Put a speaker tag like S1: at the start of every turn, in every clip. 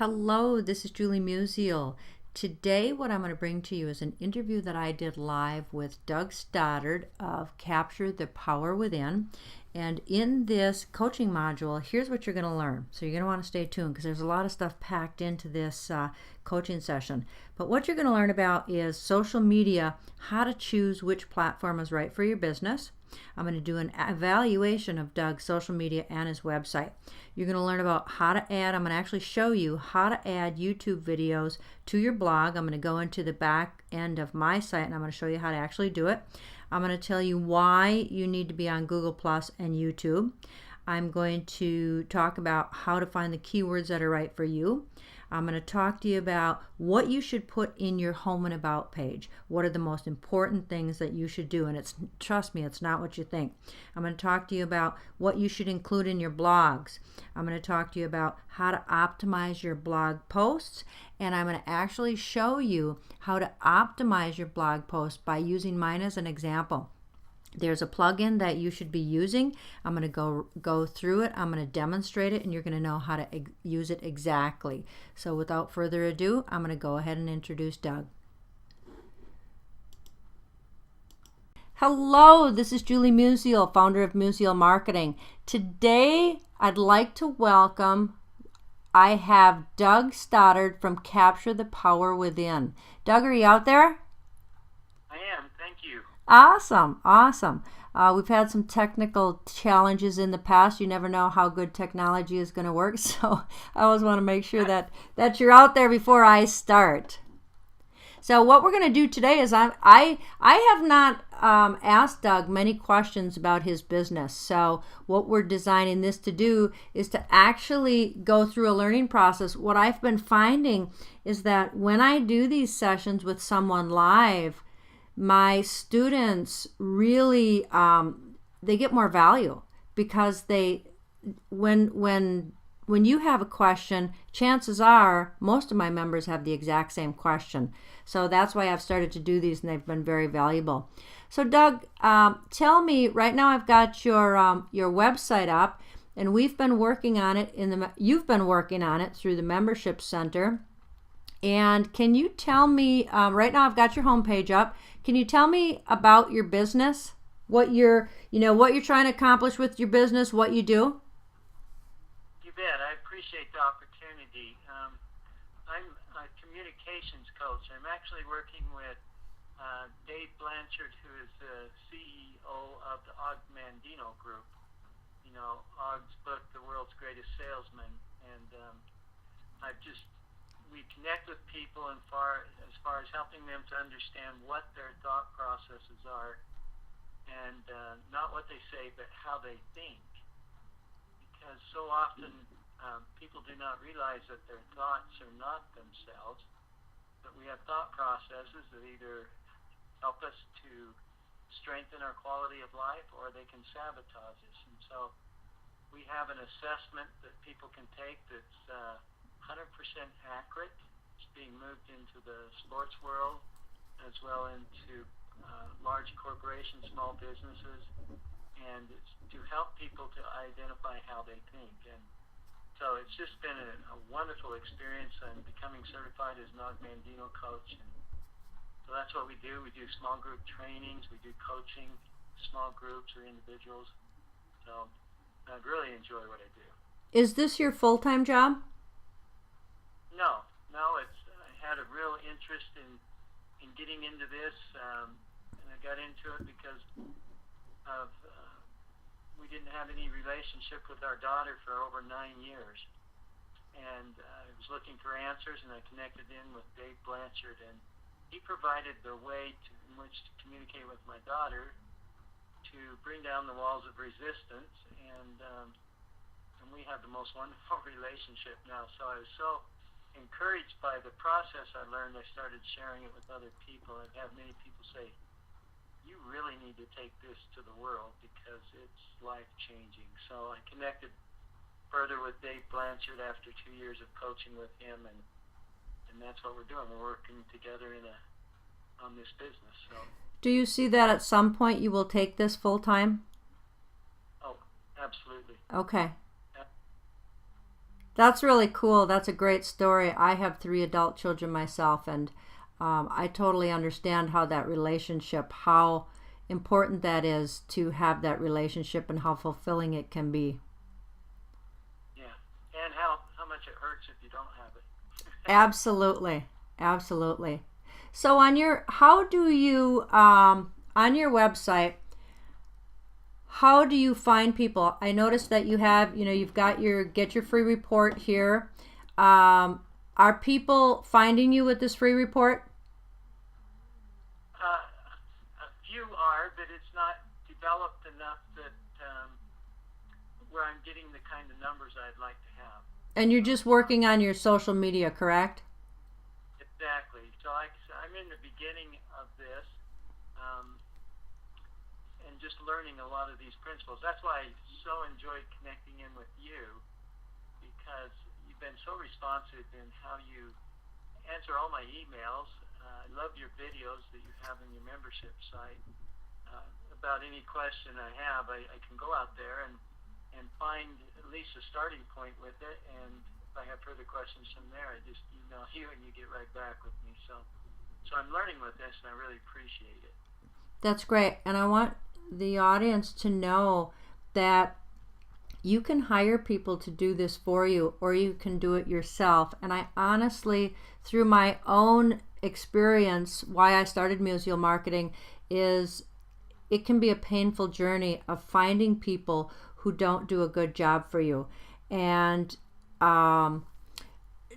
S1: Hello, this is Julie Musial. Today what I'm going to bring to you is an interview that I did live with Doug Stoddard of Capture the Power Within. And in this coaching module, here's what you're going to learn. So you're going to want to stay tuned because there's a lot of stuff packed into this coaching session. But what you're going to learn about is social media, how to choose which platform is right for your business. I'm going to do an evaluation of Doug's social media and his website. You're going to learn about how to add, I'm going to actually show you how to add YouTube videos to your blog. I'm going to go into the back end of my site and I'm going to show you how to actually do it. I'm going to tell you why you need to be on Google Plus and YouTube. I'm going to talk about how to find the keywords that are right for you. I'm going to talk to you about what you should put in your home and about page. What are the most important things that you should do? And trust me, it's not what you think. I'm going to talk to you about what you should include in your blogs. I'm going to talk to you about how to optimize your blog posts. And I'm going to actually show you how to optimize your blog posts by using mine as an example. There's a plugin that you should be using. I'm going to go through it. I'm going to demonstrate it, and you're going to know how to use it exactly. So without further ado, I'm going to go ahead and introduce Doug. Hello, this is Julie Musial, founder of Musial Marketing. Today, I'd like to welcome, I have Doug Stoddard from Capture the Power Within. Doug, are you out there?
S2: I am, thank you.
S1: Awesome. We've had some technical challenges in the past. You never know how good technology is going to work, so I always want to make sure that you're out there before I start. So what we're going to do today is I have not asked Doug many questions about his business. So what we're designing this to do is to actually go through a learning process. What I've been finding is that when I do these sessions with someone live, my students really they get more value because when you have a question, chances are most of my members have the exact same question. So that's why I've started to do these, and they've been very valuable. So Doug, tell me, right now I've got your website up, and we've been working on it you've been working on it through the membership center. And can you tell me, right now I've got your homepage up. Can you tell me about your business? What you're trying to accomplish with your business, what you do?
S2: You bet. I appreciate the opportunity. I'm a communications coach. I'm actually working with Dave Blanchard, who is the CEO of the Og Mandino Group. You know, Og's book, The World's Greatest Salesman. And we connect with people as far as helping them to understand what their thought processes are, and not what they say, but how they think. Because so often people do not realize that their thoughts are not themselves, but we have thought processes that either help us to strengthen our quality of life or they can sabotage us. And so we have an assessment that people can take that's 100% accurate. It's being moved into the sports world as well into large corporations, small businesses, and it's to help people to identify how they think. And so it's just been a wonderful experience. I'm becoming certified as an Og Mandino coach, and so that's what we do. We do small group trainings, we do coaching, small groups or individuals. So I really enjoy what I do.
S1: Is this your full-time job?
S2: No. I had a real interest in getting into this, and I got into it because of we didn't have any relationship with our daughter for over 9 years, and I was looking for answers, and I connected in with Dave Blanchard, and he provided the way in which to communicate with my daughter to bring down the walls of resistance, and we have the most wonderful relationship now. So I was so encouraged by the process I learned. I started sharing it with other people. I've had many people say, you really need to take this to the world because it's life-changing. So I connected further with Dave Blanchard after 2 years of coaching with him, and that's what we're doing. We're working together on this business. So.
S1: Do you see that at some point you will take this full-time?
S2: Oh, absolutely.
S1: Okay. That's really cool. That's a great story. I have 3 adult children myself, and I totally understand how that relationship, how important that is to have that relationship and how fulfilling it can be.
S2: Yeah, and how much it hurts if you don't have it.
S1: Absolutely. Absolutely. So on your, how do you, on your website, how do you find people? I noticed that you have, you've got your get your free report here. Are people finding you with this free report?
S2: A few are, but it's not developed enough that where I'm getting the kind of numbers I'd like to have.
S1: And you're just working on your social media, correct?
S2: Exactly. So I'm in the beginning of this, and just learning a lot of these principles. That's why I so enjoyed connecting in with you, because you've been so responsive in how you answer all my emails. I love your videos that you have in your membership site. About any question I have, I can go out there and find at least a starting point with it, and if I have further questions from there, I just email you and you get right back with me. So I'm learning with this, and I really appreciate it.
S1: That's great. And I want the audience to know that you can hire people to do this for you, or you can do it yourself. And I honestly, through my own experience, why I started Musial Marketing is it can be a painful journey of finding people who don't do a good job for you. And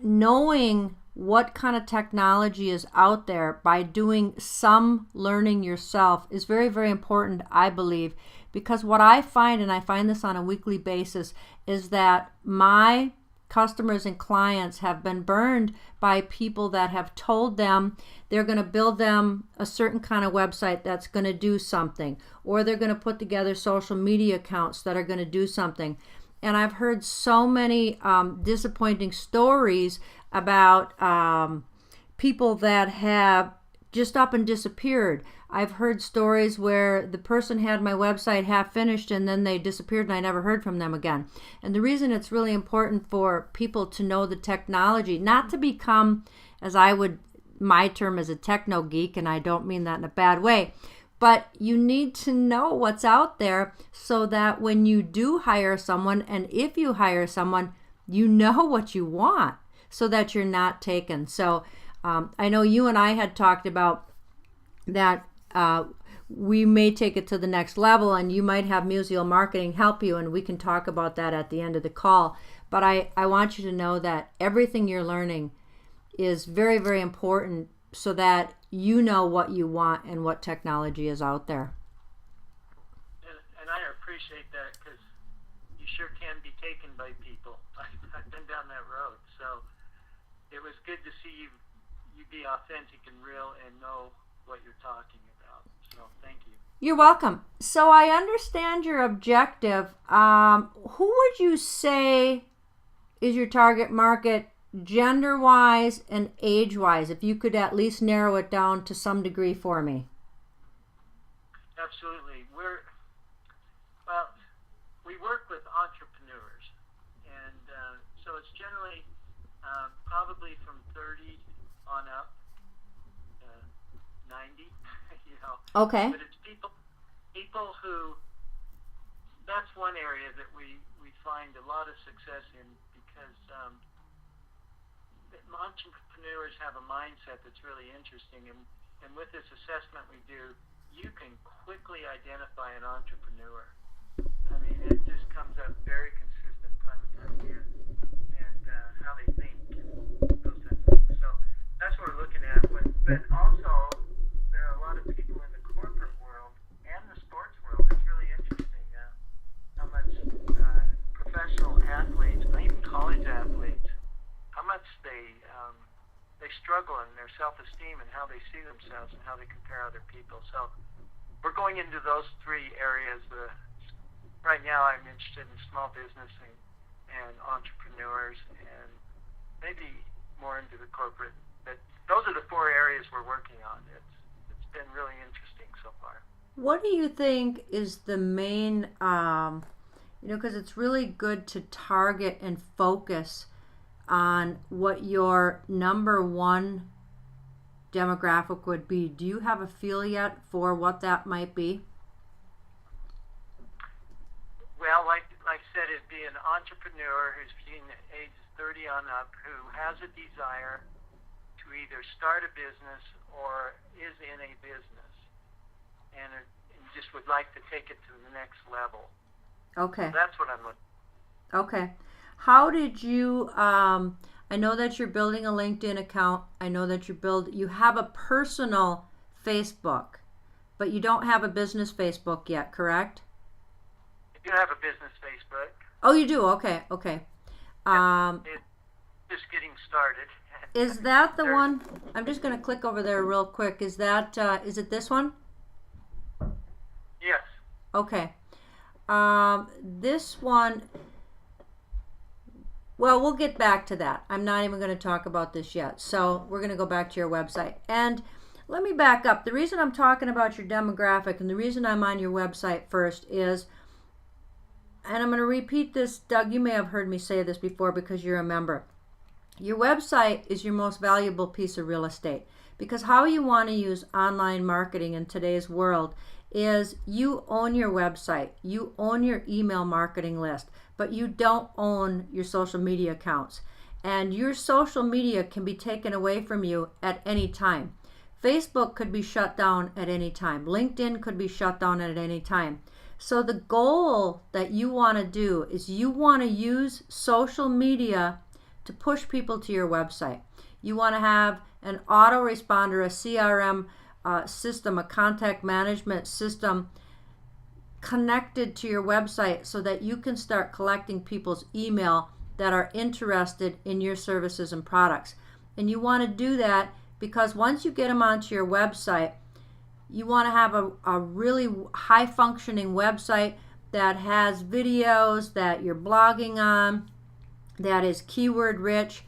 S1: knowing what kind of technology is out there by doing some learning yourself is very, very important, I believe, because what I find, and I find this on a weekly basis, is that my customers and clients have been burned by people that have told them they're going to build them a certain kind of website that's going to do something, or they're going to put together social media accounts that are going to do something. And I've heard so many disappointing stories about people that have just up and disappeared. I've heard stories where the person had my website half finished and then they disappeared and I never heard from them again. And the reason it's really important for people to know the technology, not to become, as I would, my term is a techno geek, and I don't mean that in a bad way, but you need to know what's out there so that when you do hire someone, and if you hire someone, you know what you want so that you're not taken. So I know you and I had talked about that we may take it to the next level, and you might have Musial Marketing help you, and we can talk about that at the end of the call. But I want you to know that everything you're learning is very, very important so that you know what you want and what technology is out there.
S2: And I appreciate that, because you sure can be taken by people. I've been down that road. So it was good to see you be authentic and real and know what you're talking about. So thank you.
S1: You're welcome. So I understand your objective. Who would you say is your target market, gender-wise and age-wise, if you could at least narrow it down to some degree for me?
S2: Absolutely. We work with entrepreneurs, and so it's generally probably from 30 on up, 90,
S1: Okay.
S2: But it's people who, that's one area that we find a lot of success in, because entrepreneurs have a mindset that's really interesting, and with this assessment we do, you can quickly identify an entrepreneur. I mean, it just comes up very consistent time and time again, and how they think, those types of things. So that's what we're looking at. But also, there are a lot of people in the corporate world and the sports world. It's really interesting how much professional athletes, and even college athletes, how much they struggle in their self-esteem and how they see themselves and how they compare other people. So we're going into those 3 areas. Right now I'm interested in small business and entrepreneurs, and maybe more into the corporate. But those are the 4 areas we're working on. It's been really interesting so far.
S1: What do you think is the main because it's really good to target and focus on what your number one demographic would be. Do you have a feel yet for what that might be?
S2: Well, like I said, it'd be an entrepreneur who's between age 30 on up, who has a desire to either start a business or is in a business, and just would like to take it to the next level.
S1: Okay.
S2: So that's what I'm looking for.
S1: Okay. How did you, I know that you're building a LinkedIn account. I know that you have a personal Facebook, but you don't have a business Facebook yet, correct?
S2: I do have a business Facebook.
S1: Oh, you do? Okay. Okay.
S2: It's just getting started.
S1: Is that the one? I'm just going to click over there real quick. Is it this one?
S2: Yes.
S1: Okay. This one, well, we'll get back to that. I'm not even going to talk about this yet. So we're going to go back to your website. And let me back up. The reason I'm talking about your demographic and the reason I'm on your website first is, and I'm going to repeat this, Doug, you may have heard me say this before because you're a member. Your website is your most valuable piece of real estate, because how you want to use online marketing in today's world is you own your website, you own your email marketing list, but you don't own your social media accounts. And your social media can be taken away from you at any time. Facebook could be shut down at any time. LinkedIn could be shut down at any time. So the goal that you want to do is you want to use social media to push people to your website. You want to have an autoresponder, a CRM system, a contact management system connected to your website so that you can start collecting people's email that are interested in your services and products. And you want to do that because once you get them onto your website, you want to have a really high functioning website that has videos that you're blogging on, that is keyword rich,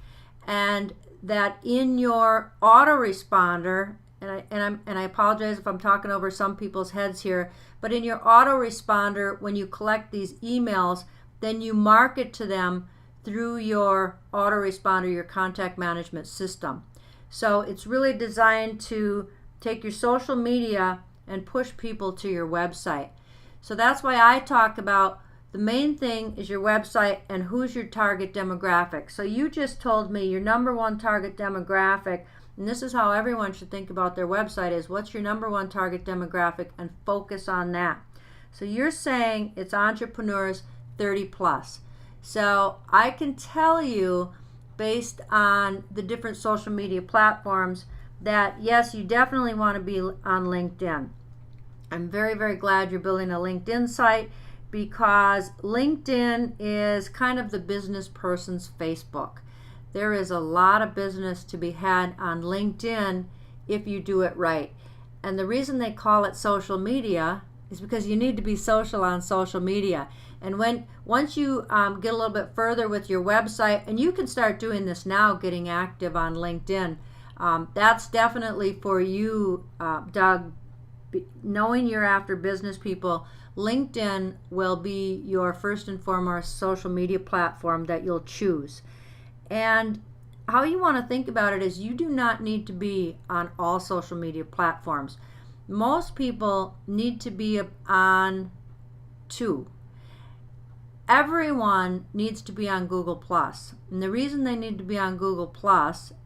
S1: and that in your autoresponder, and I apologize if I'm talking over some people's heads here, but in your autoresponder, when you collect these emails, then you market to them through your autoresponder, your contact management system. So it's really designed to take your social media and push people to your website. So that's why I talk about the main thing is your website and who's your target demographic. So you just told me your number one target demographic, and this is how everyone should think about their website, is what's your number one target demographic and focus on that. So you're saying it's entrepreneurs 30 plus. So I can tell you based on the different social media platforms that yes, you definitely want to be on LinkedIn. I'm very, very glad you're building a LinkedIn site, because LinkedIn is kind of the business person's Facebook. There is a lot of business to be had on LinkedIn if you do it right. And the reason they call it social media is because you need to be social on social media. And once you get a little bit further with your website, and you can start doing this now, getting active on LinkedIn, that's definitely for you, Doug. Knowing you're after business people, LinkedIn will be your first and foremost social media platform that you'll choose. And how you want to think about it is you do not need to be on all social media platforms. Most people need to be on 2. Everyone needs to be on Google+. And the reason they need to be on Google+,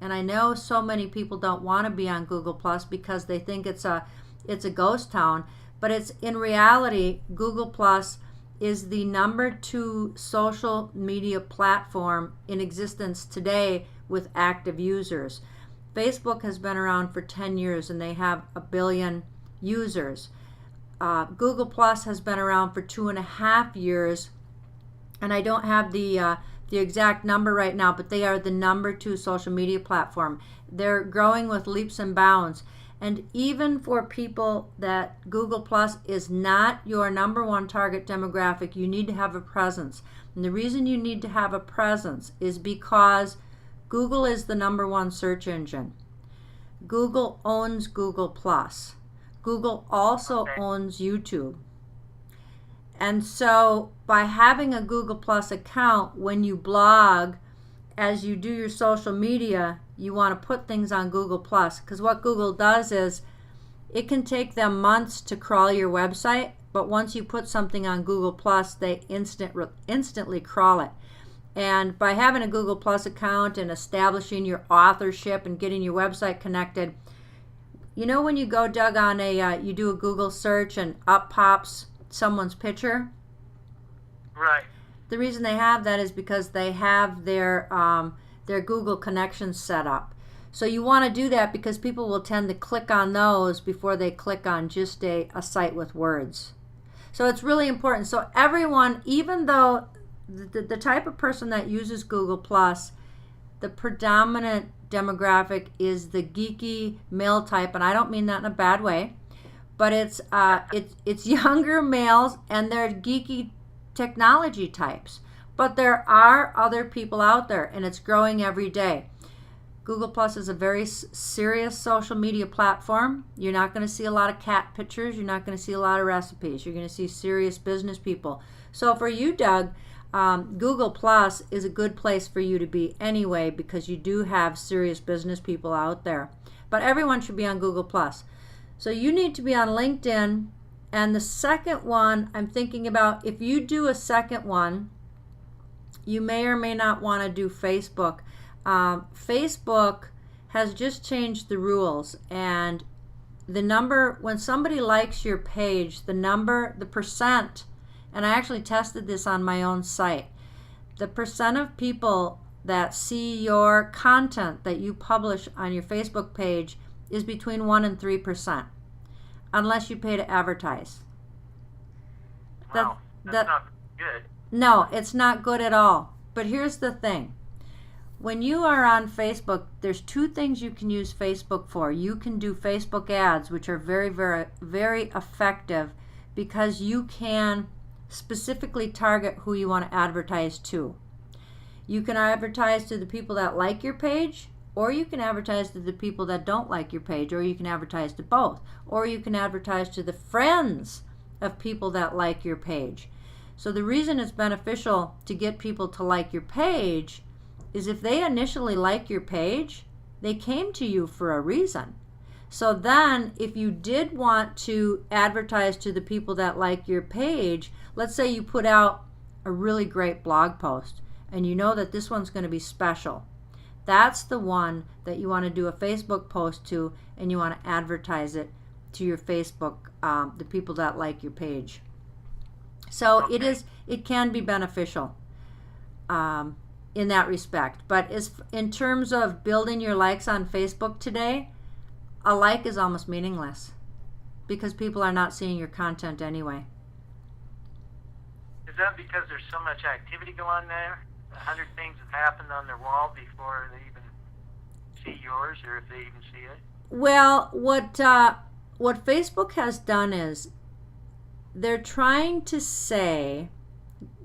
S1: and I know so many people don't want to be on Google+, because they think it's a ghost town, but it's in reality, Google+ is the number 2 social media platform in existence today with active users. Facebook has been around for 10 years and they have 1 billion users. Google+ has been around for 2.5 years, and I don't have the exact number right now, but they are the number 2 social media platform. They're growing with leaps and bounds. And even for people that Google Plus is not your number one target demographic, you need to have a presence. And the reason you need to have a presence is because Google is the number one search engine. Google owns Google Plus. Google also owns YouTube. And so by having a Google Plus account, when you blog, as you do your social media, you want to put things on Google Plus, because what Google does is it can take them months to crawl your website, but once you put something on Google Plus, they instantly crawl it. And by having a Google Plus account and establishing your authorship and getting your website connected, you know when you go, Doug, on you do a Google search and up pops someone's picture?
S2: Right.
S1: The reason they have that is because they have their Google connections set up. So you want to do that because people will tend to click on those before they click on just a site with words. So it's really important. So everyone, even though the type of person that uses Google Plus, the predominant demographic is the geeky male type, and I don't mean that in a bad way, but it's younger males and they're geeky technology types. But there are other people out there, and it's growing every day. Google Plus is a very serious social media platform. You're not going to see a lot of cat pictures. You're not going to see a lot of recipes. You're going to see serious business people. So for you, Doug, Google Plus is a good place for you to be anyway, because you do have serious business people out there. But everyone should be on Google Plus. So you need to be on LinkedIn. And the second one, I'm thinking about, if you do a second one, you may or may not want to do Facebook. Facebook has just changed the rules, and the number, when somebody likes your page, the percent, and I actually tested this on my own site, the percent of people that see your content that you publish on your Facebook page is between 1 and 3%, unless you pay to advertise.
S2: Wow, that's not good.
S1: No, it's not good at all. But here's the thing. When you are on Facebook, there's two things you can use Facebook for. You can do Facebook ads, which are very, very, very effective, because you can specifically target who you want to advertise to. You can advertise to the people that like your page, or you can advertise to the people that don't like your page, or you can advertise to both, or you can advertise to the friends of people that like your page. So the reason it's beneficial to get people to like your page is if they initially like your page, they came to you for a reason. So then if you did want to advertise to the people that like your page, let's say you put out a really great blog post and you know that this one's going to be special. That's the one that you want to do a Facebook post to, and you want to advertise it to your Facebook, the people that like your page. So
S2: Okay.
S1: it can be beneficial in that respect. But in terms of building your likes on Facebook today, a like is almost meaningless because people are not seeing your content anyway.
S2: Is that because there's so much activity going on there? 100 things have happened on their wall before they even see yours, or if they even see it?
S1: Well, what Facebook has done is they're trying to say,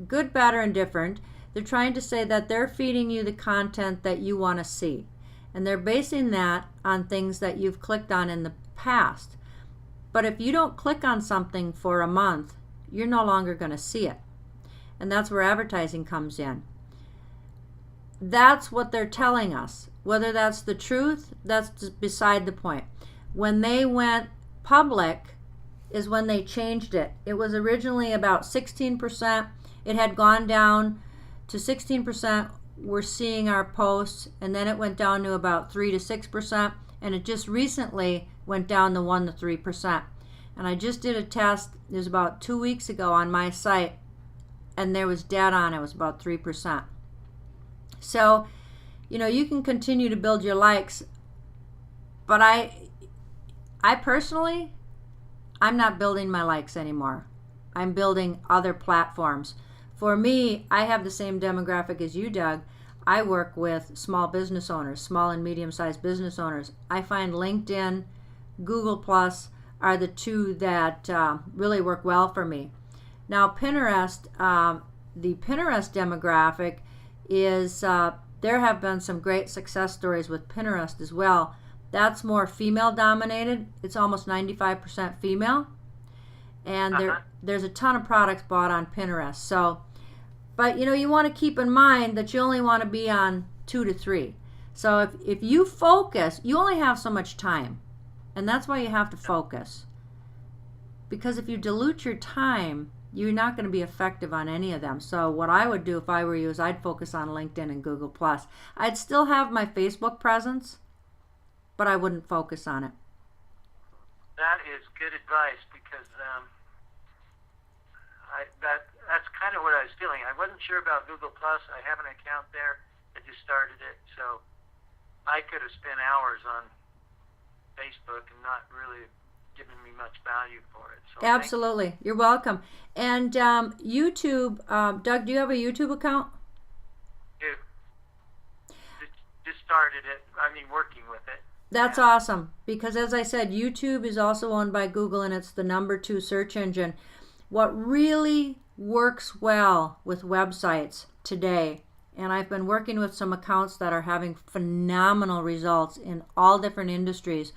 S1: good, bad, or indifferent, they're trying to say that they're feeding you the content that you want to see. And they're basing that on things that you've clicked on in the past. But if you don't click on something for a month, you're no longer going to see it. And that's where advertising comes in. That's what they're telling us. Whether that's the truth, that's beside the point. When they went public is when they changed it. It was originally about 16%. It had gone down to 16% were seeing our posts, and then it went down to about 3 to 6%, and it just recently went down to 1 to 3%. And I just did a test, it was about 2 weeks ago on my site, and there was data on it was about 3%. So, you can continue to build your likes, but I personally, I'm not building my likes anymore. I'm building other platforms. For me, I have the same demographic as you, Doug. I work with small business owners, small and medium-sized business owners. I find LinkedIn, Google Plus are the two that really work well for me. Now, Pinterest, the Pinterest demographic is, there have been some great success stories with Pinterest as well. That's more female dominated. It's almost 95% female. and there's a ton of products bought on Pinterest. So, but you want to keep in mind that you only want to be on 2 to 3. So if you focus, you only have so much time, and that's why you have to focus. Because if you dilute your time, you're not going to be effective on any of them. So what I would do if I were you is I'd focus on LinkedIn and Google+. I'd still have my Facebook presence, but I wouldn't focus on it.
S2: That is good advice, because that's kind of what I was feeling. I wasn't sure about Google+. I have an account there. I just started it, so I could have spent hours on Facebook and not really given me much value for it. So
S1: absolutely. You're welcome. And YouTube, Doug, do you have a YouTube account?
S2: Yeah. Just started it. I mean, working with it.
S1: That's awesome, because as I said, YouTube is also owned by Google, and it's the #2 search engine. What really works well with websites today, and I've been working with some accounts that are having phenomenal results in all different industries,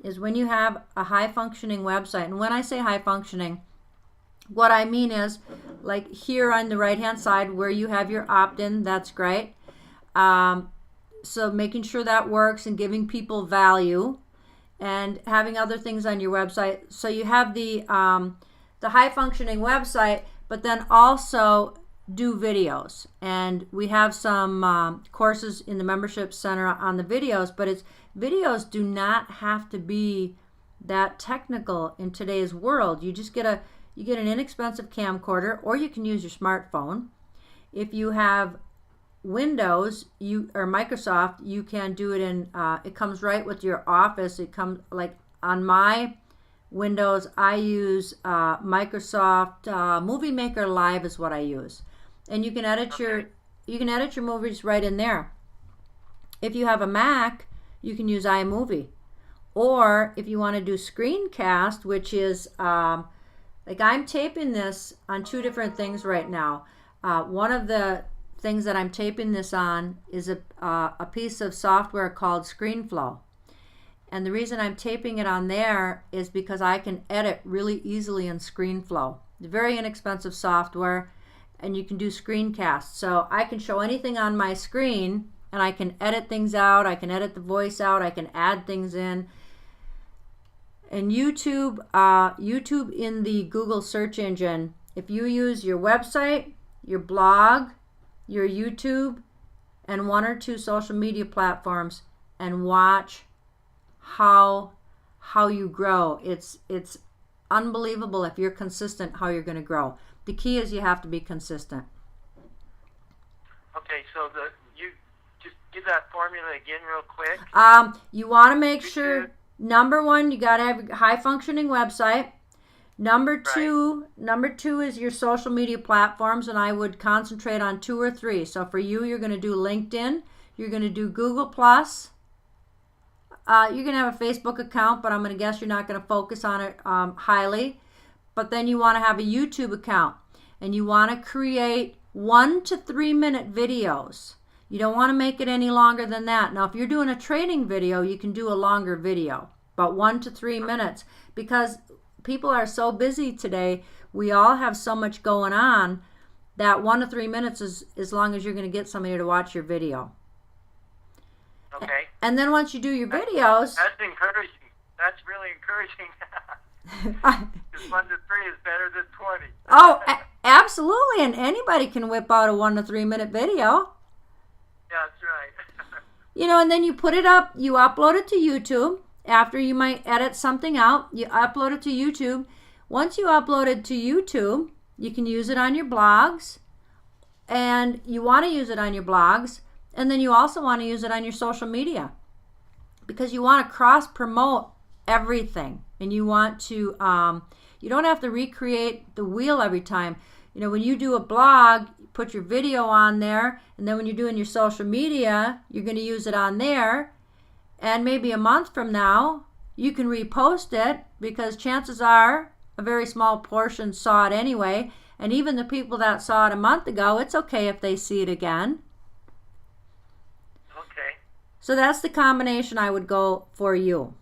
S1: is when you have a high-functioning website. And when I say high-functioning, what I mean is, like here on the right-hand side where you have your opt-in, that's great. So making sure that works and giving people value, and having other things on your website. So you have the high-functioning website, but then also do videos. And we have some courses in the membership center on the videos, but videos do not have to be that technical in today's world. You just get an inexpensive camcorder, or you can use your smartphone. If you have Windows or Microsoft, you can do it in it comes right with your Office. It comes, like on my Windows, I use Microsoft Movie Maker Live is what I use, and you can edit your movies right in there. If you have a Mac, you can use iMovie, or if you want to do screencast, which is like I'm taping this on 2 different things right now. One of the things that I'm taping this on is a piece of software called ScreenFlow. And the reason I'm taping it on there is because I can edit really easily in ScreenFlow. It's very inexpensive software, and you can do screencasts. So I can show anything on my screen, and I can edit things out. I can edit the voice out. I can add things in. And YouTube in the Google search engine, if you use your website, your blog, your YouTube, and 1 or 2 social media platforms, and watch how you grow. It's unbelievable if you're consistent how you're going to grow. The key is you have to be consistent.
S2: Okay, so you just give that formula again real quick.
S1: You want to make sure, number 1, you got to have a high functioning website. Number two is your social media platforms, and I would concentrate on 2 or 3. So for you, you're going to do LinkedIn, you're going to do Google+, you're going to have a Facebook account, but I'm going to guess you're not going to focus on it highly. But then you want to have a YouTube account, and you want to create 1 to 3 minute videos. You don't want to make it any longer than that. Now, if you're doing a training video, you can do a longer video, but 1 to 3 minutes, because people are so busy today. We all have so much going on that 1 to 3 minutes is as long as you're going to get somebody to watch your video.
S2: Okay.
S1: And then once you do your videos...
S2: That's encouraging. That's really encouraging. Because 1 to 3 is better than 20.
S1: Oh, absolutely. And anybody can whip out a 1 to 3 minute video.
S2: Yeah, that's right.
S1: And then you put it up, you upload it to YouTube. After you might edit something out, you upload it to YouTube. Once you upload it to YouTube, you can use it on your blogs, and you want to use it on your blogs, and then you also want to use it on your social media, because you want to cross promote everything, and you want to you don't have to recreate the wheel every time. When you do a blog, you put your video on there, and then when you're doing your social media, you're going to use it on there. And maybe a month from now, you can repost it, because chances are a very small portion saw it anyway. And even the people that saw it a month ago, it's okay if they see it again.
S2: Okay.
S1: So that's the combination I would go for you.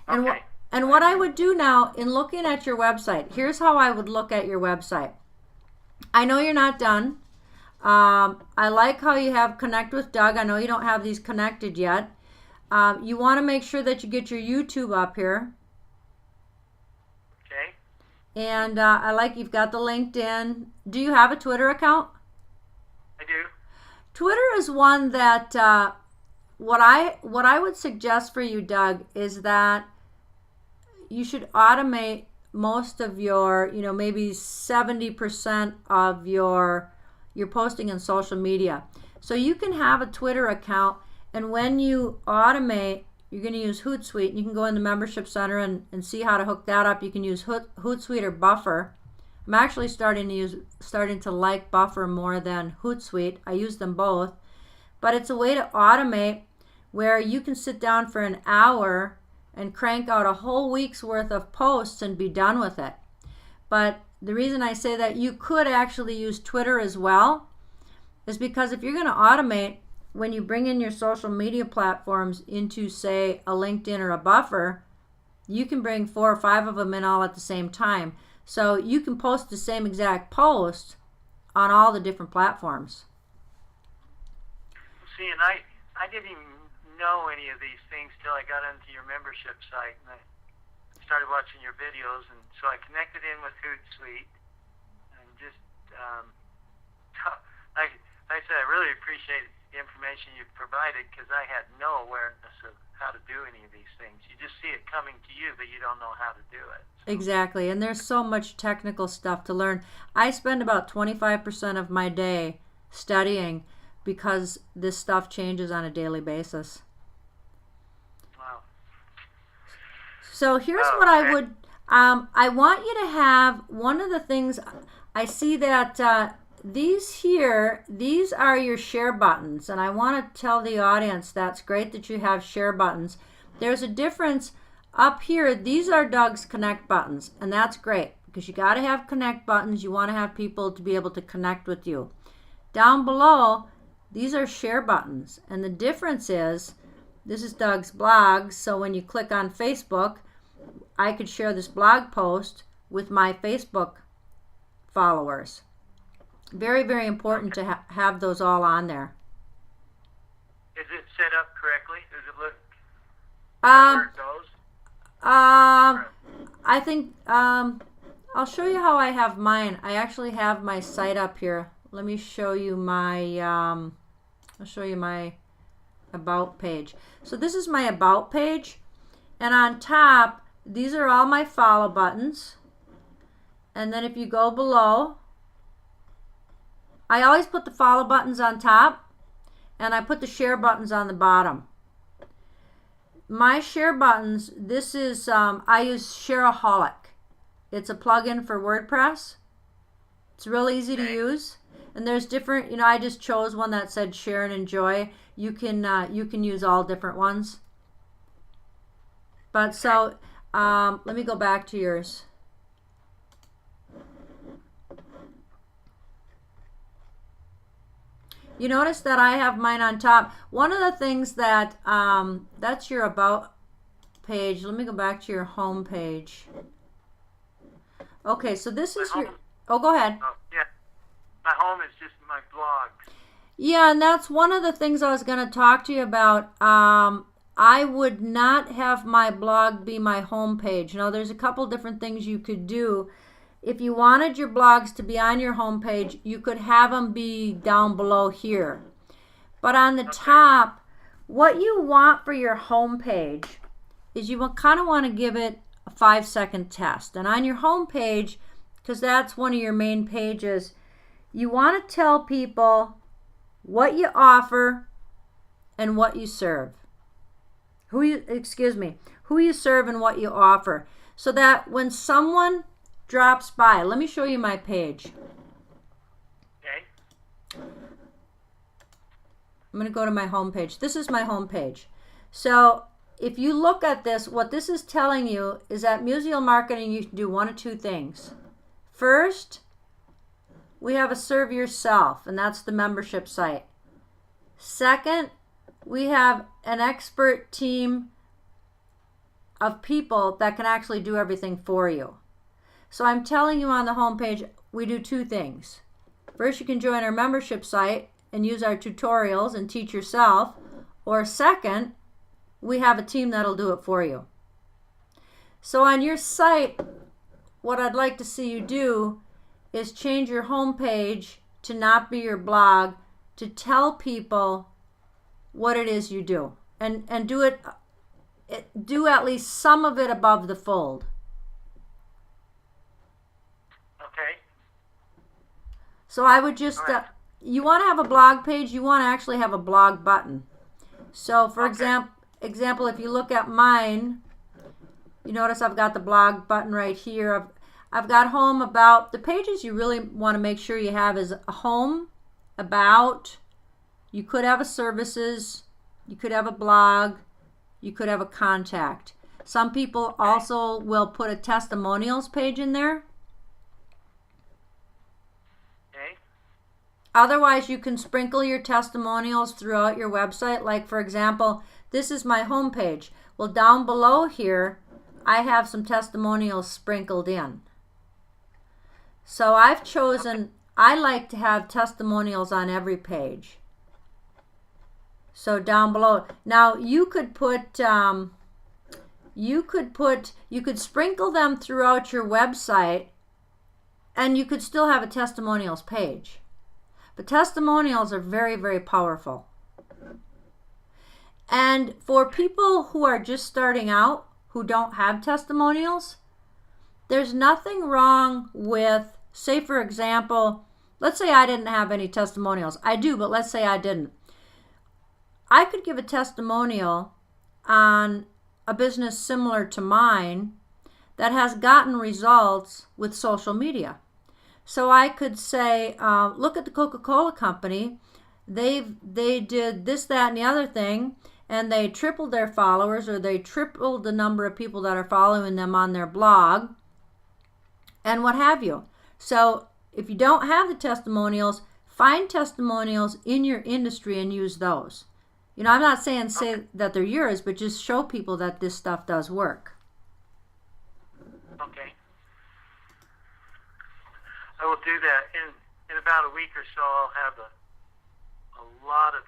S1: And
S2: okay.
S1: And what I would do now in looking at your website, here's how I would look at your website. I know you're not done. I like how you have Connect with Doug. I know you don't have these connected yet. You want to make sure that you get your YouTube up here.
S2: Okay.
S1: And I like you've got the LinkedIn. Do you have a Twitter account?
S2: I do.
S1: Twitter is one that what I would suggest for you, Doug, is that you should automate most of your, maybe 70% of your posting in social media. So you can have a Twitter account, and when you automate, you're going to use Hootsuite. You can go in the membership center and see how to hook that up. You can use Hootsuite or Buffer. I'm actually starting to like Buffer more than Hootsuite. I use them both, but it's a way to automate where you can sit down for an hour and crank out a whole week's worth of posts and be done with it. But the reason I say that you could actually use Twitter as well is because if you're going to automate, when you bring in your social media platforms into, say, a LinkedIn or a Buffer, you can bring 4 or 5 of them in all at the same time. So you can post the same exact post on all the different platforms.
S2: See, and I didn't even know any of these things till I got onto your membership site, and I started watching your videos, and so I connected in with Hootsuite, and just like I said, I really appreciate the information you've provided, because I had no awareness of how to do any of these things. You just see it coming to you, but you don't know how to do it. So.
S1: Exactly, and there's so much technical stuff to learn. I spend about 25% of my day studying because this stuff changes on a daily basis.
S2: Wow.
S1: So here's what I would, I want you to have, one of the things, I see that these are your share buttons, and I want to tell the audience that's great that you have share buttons. There's a difference up here. These are Doug's Connect buttons, and that's great because you got to have Connect buttons. You want to have people to be able to connect with you. Down below, these are share buttons, and the difference is this is Doug's blogs, so when you click on Facebook, I could share this blog post with my Facebook followers. Very, very important to have those all on there.
S2: Is it set up correctly? Does it look where it goes?
S1: I think I'll show you how I have mine. I actually have my site up here. Let me show you my I'll show you my about page. So this is my about page, and on top these are all my follow buttons, and then if you go below, I always put the follow buttons on top, and I put the share buttons on the bottom. My share buttons, this is, I use Shareaholic. It's a plugin for WordPress. It's real easy to use. And there's different, I just chose one that said share and enjoy. You can use all different ones. But so, let me go back to yours. You notice that I have mine on top. One of the things that, that's your about page. Let me go back to your home page. Okay, so this is your, oh, go ahead.
S2: Oh, yeah. My home is just my blog.
S1: Yeah, and that's one of the things I was going to talk to you about. I would not have my blog be my home page. Now, there's a couple different things you could do. If you wanted your blogs to be on your home page, you could have them be down below here. But on the top, what you want for your home page is you kind of want to give it a 5-second test. And on your home page, because that's one of your main pages, you want to tell people what you offer and what you serve. Who you serve and what you offer. So that when someone drops by, let me show you my page.
S2: Okay.
S1: I'm going to go to my home page. This is my home page. So if you look at this, what this is telling you is that Musial Marketing, you can do one of two things. First, we have a serve yourself, and that's the membership site. Second, we have an expert team of people that can actually do everything for you. So I'm telling you on the homepage, we do two things. First, you can join our membership site and use our tutorials and teach yourself. Or second, we have a team that'll do it for you. So on your site, what I'd like to see you do is change your homepage to not be your blog, to tell people what it is you do. And do at least some of it above the fold.
S2: Okay.
S1: So I would just, you want to have a blog page, you want to actually have a blog button. So for example, if you look at mine, you notice I've got the blog button right here. I've got home, about. The pages you really want to make sure you have is a home, about. You could have a services, you could have a blog, you could have a contact. Some people also will put a testimonials page in there.
S2: Okay.
S1: Otherwise, you can sprinkle your testimonials throughout your website. Like, for example, this is my home page. Well, down below here, I have some testimonials sprinkled in. So I've chosen, I like to have testimonials on every page. So down below, now you could sprinkle them throughout your website, and you could still have a testimonials page. But testimonials are very, very powerful. And for people who are just starting out, who don't have testimonials, there's nothing wrong with, say for example, let's say I didn't have any testimonials. I do, but let's say I didn't. I could give a testimonial on a business similar to mine that has gotten results with social media. So I could say, look at the Coca-Cola company. They did this, that, and the other thing, and they tripled their followers, or they tripled the number of people that are following them on their blog, and what have you. So if you don't have the testimonials, find testimonials in your industry and use those. You know, I'm not saying say that they're yours, but just show people that this stuff does work.
S2: Okay. I will do that. In about a week or so, I'll have a lot of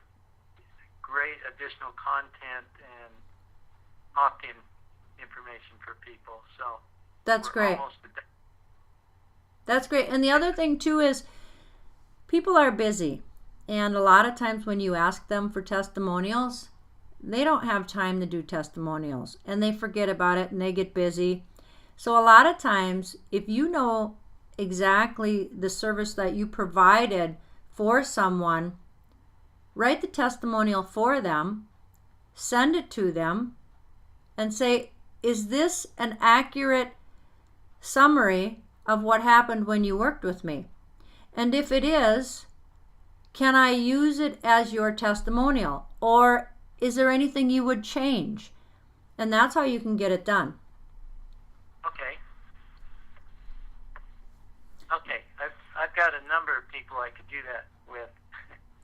S2: great additional content and opt-in information for people. So
S1: that's great. That's great. And the other thing too is people are busy. And a lot of times when you ask them for testimonials, they don't have time to do testimonials. And they forget about it and they get busy. So a lot of times, if you know exactly the service that you provided for someone, write the testimonial for them, send it to them, and say, is this an accurate summary of what happened when you worked with me? And if it is, can I use it as your testimonial? Or is there anything you would change? And that's how you can get it done.
S2: Okay. Okay. I've got a number of people I could do that with.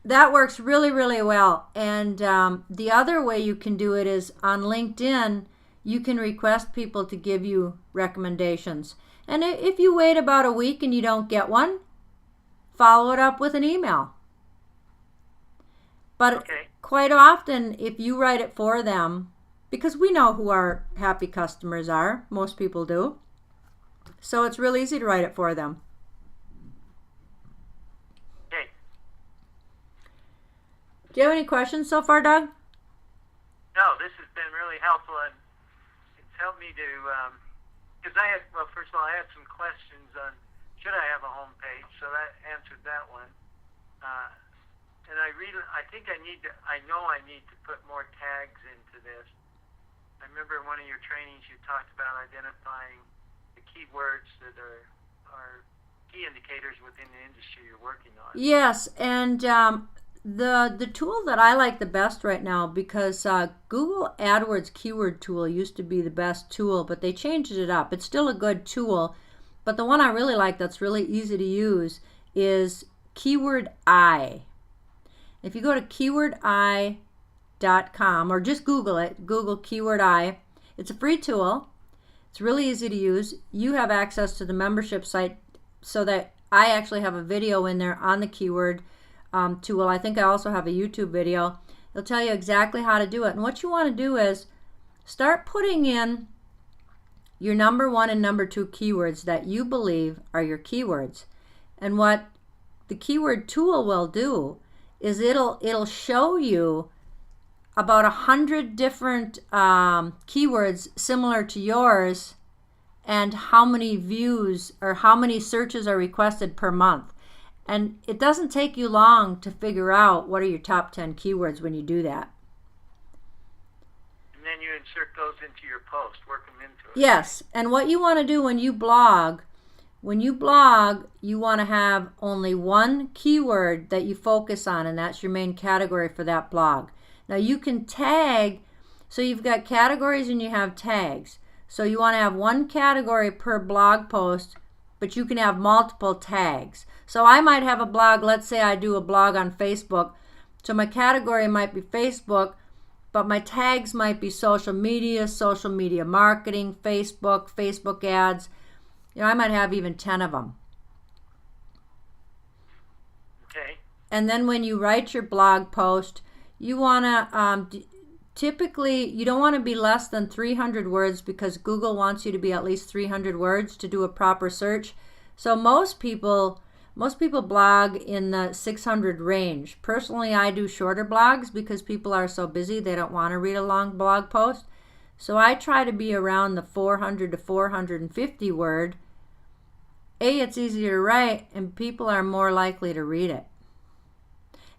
S1: That works really, really well. And the other way you can do it is on LinkedIn, you can request people to give you recommendations. And if you wait about a week and you don't get one, follow it up with an email. But quite often, if you write it for them, because we know who our happy customers are, most people do, so it's real easy to write it for them.
S2: Okay.
S1: Do you have any questions so far, Doug?
S2: No, this has been really helpful, and it's helped me to, because first of all, I had some questions on should I have a home page, so that answered that one. And I think I need to put more tags into this. I remember in one of your trainings you talked about identifying the keywords that are key indicators within the industry you're working on.
S1: Yes, and the tool that I like the best right now, because Google AdWords keyword tool used to be the best tool, but they changed it up. It's still a good tool, but the one I really like that's really easy to use is Keyword Eye. If you go to keywordeye.com or just Google it, Google Keyword Eye, It's a free tool. It's really easy to use. You have access to the membership site so that I actually have a video in there on the keyword tool. I think I also have a YouTube video. It'll tell you exactly how to do it. And what you want to do is start putting in your number 1 and number 2 keywords that you believe are your keywords. And what the keyword tool will do is it'll show you about 100 different keywords similar to yours and how many views or how many searches are requested per month. And it doesn't take you long to figure out what are your top 10 keywords when you do that.
S2: And then you insert those into your post, work them into it.
S1: Yes, and what you want to do when you blog, you want to have only one keyword that you focus on, and that's your main category for that blog. Now you can tag, so you've got categories and you have tags. So you want to have one category per blog post, but you can have multiple tags. So I might have a blog, let's say I do a blog on Facebook, so my category might be Facebook, but my tags might be social media marketing, Facebook ads. I might have even 10 of them.
S2: Okay.
S1: And then when you write your blog post, you want to, typically, you don't want to be less than 300 words because Google wants you to be at least 300 words to do a proper search. So most people blog in the 600 range. Personally, I do shorter blogs because people are so busy they don't want to read a long blog post. So I try to be around the 400 to 450 word. It's easier to write and people are more likely to read it.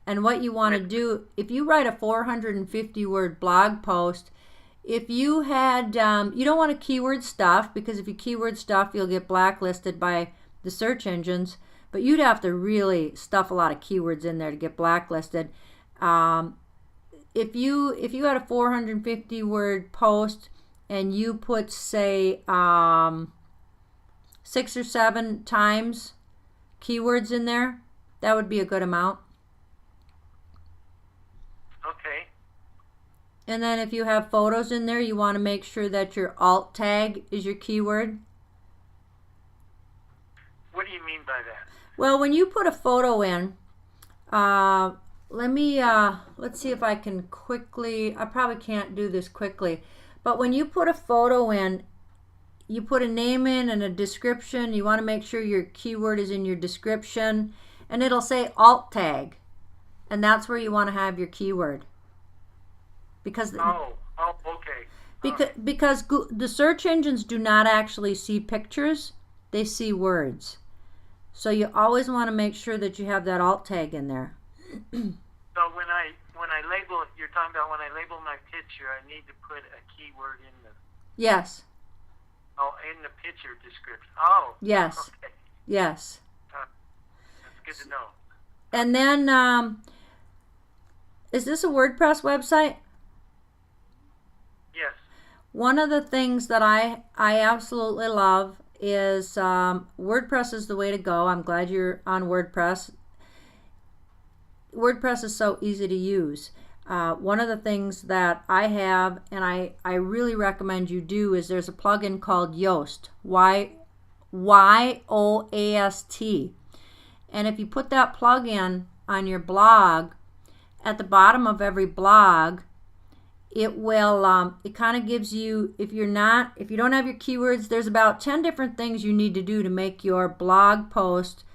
S1: And what you want to do, if you write a 450 word blog post, if you had, you don't want to keyword stuff, because if you keyword stuff, you'll get blacklisted by the search engines. But you'd have to really stuff a lot of keywords in there to get blacklisted. If you had a 450 word post and you put, say, 6 or 7 times keywords in there, that would be a good amount.
S2: Okay.
S1: And then if you have photos in there, you want to make sure that your alt tag is your keyword.
S2: What do you mean by that?
S1: Well, when you put a photo in, let's see if I can quickly, I probably can't do this quickly, but when you put a photo in, you put a name in and a description. You want to make sure your keyword is in your description, and it'll say alt tag, and that's where you want to have your keyword. Because
S2: okay.
S1: Because the search engines do not actually see pictures, they see words. So you always want to make sure that you have that alt tag in there.
S2: So when I label it, you're talking about when I label my picture, I need to put a keyword in the.
S1: Yes.
S2: Oh, in the picture description. Oh.
S1: Yes.
S2: Okay.
S1: Yes.
S2: That's good to know.
S1: And then, is this a WordPress website?
S2: Yes.
S1: One of the things that I absolutely love is WordPress is the way to go. I'm glad you're on WordPress. WordPress is so easy to use. One of the things that I have, and I really recommend you do, is there's a plugin called Yoast, Y-O-A-S-T. And if you put that plugin on your blog, at the bottom of every blog, it will, it kind of gives you, if you don't have your keywords, there's about 10 different things you need to do to make your blog post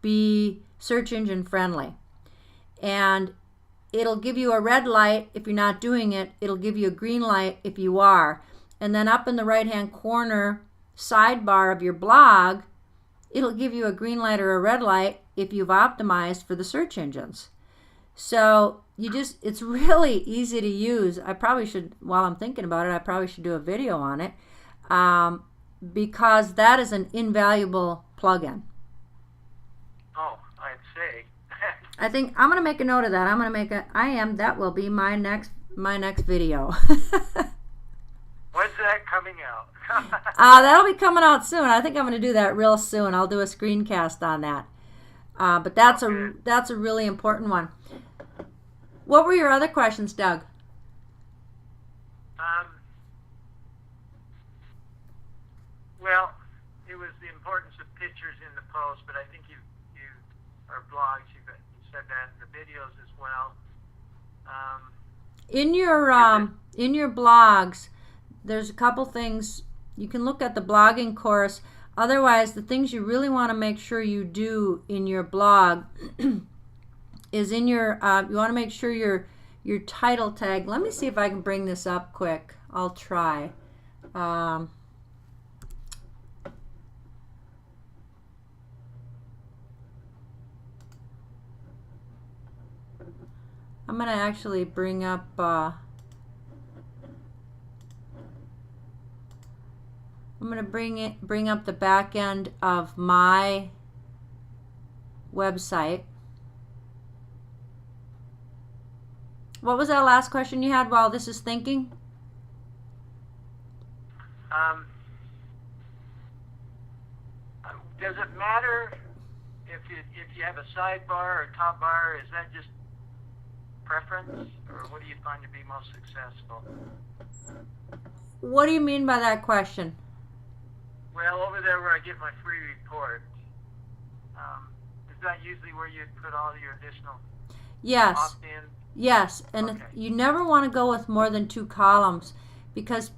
S1: be search engine friendly. And it'll give you a red light if you're not doing it. It'll give you a green light if you are. And then up in the right hand corner sidebar of your blog, it'll give you a green light or a red light if you've optimized for the search engines. So it's really easy to use. I probably should, while I'm thinking about it, I probably should do a video on it, because that is an invaluable plugin.
S2: Oh, I'd say.
S1: I think I'm going to make a note of that. That will be my next video.
S2: When's that coming out?
S1: That'll be coming out soon. I think I'm going to do that real soon. I'll do a screencast on that. But that's a really important one. What were your other questions, Doug?
S2: it was the importance of pictures in the post, but I think you or blogs, you said that in the videos as well.
S1: In your blogs, there's a couple things you can look at the blogging course. Otherwise, the things you really want to make sure you do in your blog is in your you want to make sure your title tag. Let me see if I can bring this up quick. I'll try. I'm going to actually bring up I'm going to bring up the back end of my website. What was that last question you had while this is thinking?
S2: Does it matter if you have a sidebar or top bar? Is that just preference, or what do you find to be most successful?
S1: What do you mean by that question?
S2: Well, over there where I get my free report, is that usually where you put all your additional opt-in?
S1: Yes, and
S2: okay.
S1: You never want to go with more than 2 columns, because